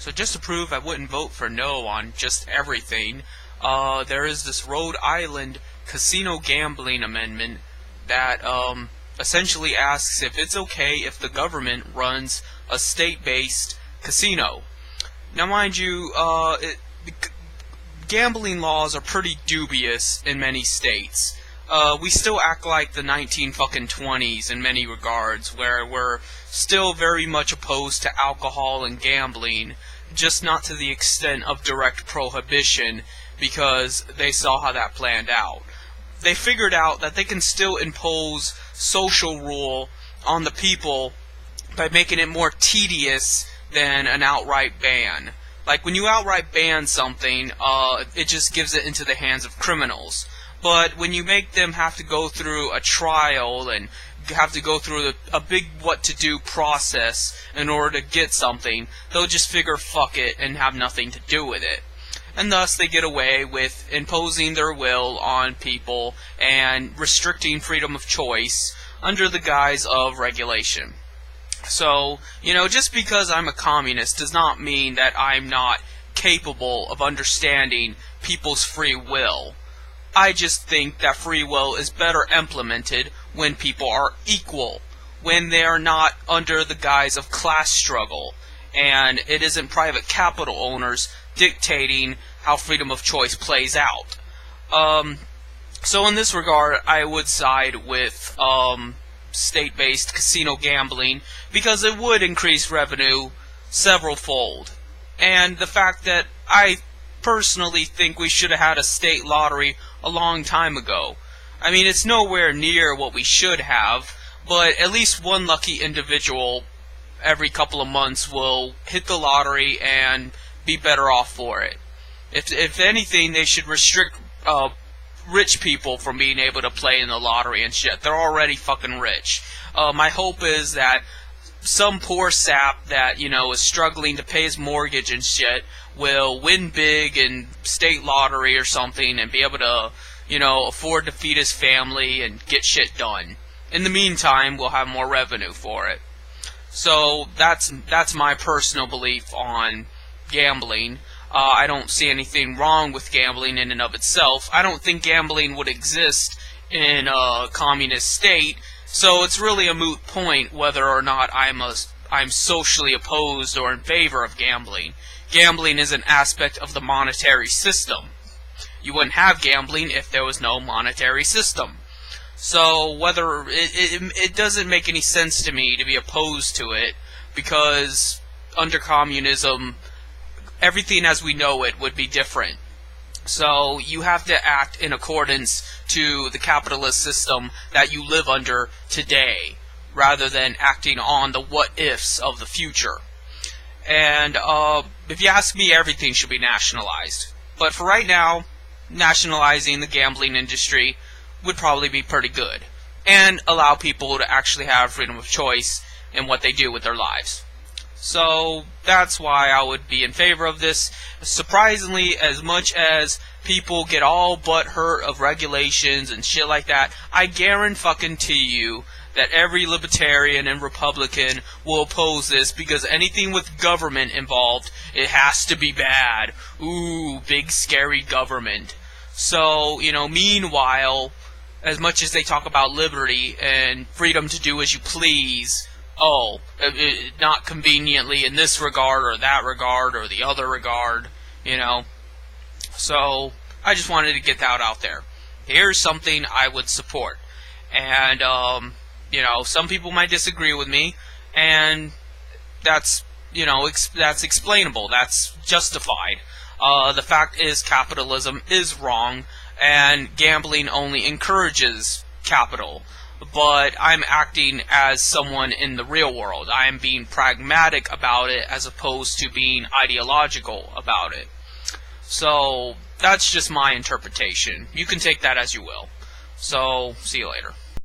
So just to prove I wouldn't vote for no on just everything, there is this Rhode Island casino gambling amendment that essentially asks if it's okay if the government runs a state-based casino. Now mind you, gambling laws are pretty dubious in many states. We still act like the 1920s in many regards, where we're still very much opposed to alcohol and gambling, just not to the extent of direct prohibition, because they saw how that planned out. They figured out that they can still impose social rule on the people by making it more tedious than an outright ban. Like, when you outright ban something, it just gives it into the hands of criminals. But when you make them have to go through a trial and have to go through a big what-to-do process in order to get something, they'll just figure fuck it and have nothing to do with it. And thus they get away with imposing their will on people and restricting freedom of choice under the guise of regulation. So, just because I'm a communist does not mean that I'm not capable of understanding people's free will. I just think that free will is better implemented when people are equal, when they are not under the guise of class struggle, and it isn't private capital owners dictating how freedom of choice plays out. So in this regard, I would side with state-based casino gambling, because it would increase revenue several-fold. And the fact that I personally think we should have had a state lottery a long time ago. I mean, it's nowhere near what we should have, but at least one lucky individual every couple of months will hit the lottery and be better off for it. If anything, they should restrict rich people from being able to play in the lottery and shit. They're already fucking rich. My hope is that some poor sap that, is struggling to pay his mortgage and shit will win big in state lottery or something and be able to, afford to feed his family and get shit done. In the meantime, we'll have more revenue for it. So that's my personal belief on gambling. I don't see anything wrong with gambling in and of itself. I don't think gambling would exist in a communist state, so it's really a moot point whether or not I'm socially opposed or in favor of gambling. Gambling is an aspect of the monetary system. You wouldn't have gambling if there was no monetary system. So whether it doesn't make any sense to me to be opposed to it, because under communism, everything as we know it would be different. So you have to act in accordance to the capitalist system that you live under today, rather than acting on the what-ifs of the future. And if you ask me, everything should be nationalized. But for right now, nationalizing the gambling industry would probably be pretty good, and allow people to actually have freedom of choice in what they do with their lives. So that's why I would be in favor of this. Surprisingly, as much as people get all but hurt of regulations and shit like that, I guarantee you that every libertarian and Republican will oppose this, because anything with government involved, it has to be bad. Ooh, big scary government. So, meanwhile, as much as they talk about liberty and freedom to do as you please, not conveniently in this regard or that regard or the other regard, So, I just wanted to get that out there. Here's something I would support. And, some people might disagree with me, and that's, that's explainable, that's justified. The fact is, capitalism is wrong, and gambling only encourages capital. But I'm acting as someone in the real world. I am being pragmatic about it as opposed to being ideological about it. So, that's just my interpretation. You can take that as you will. So, see you later.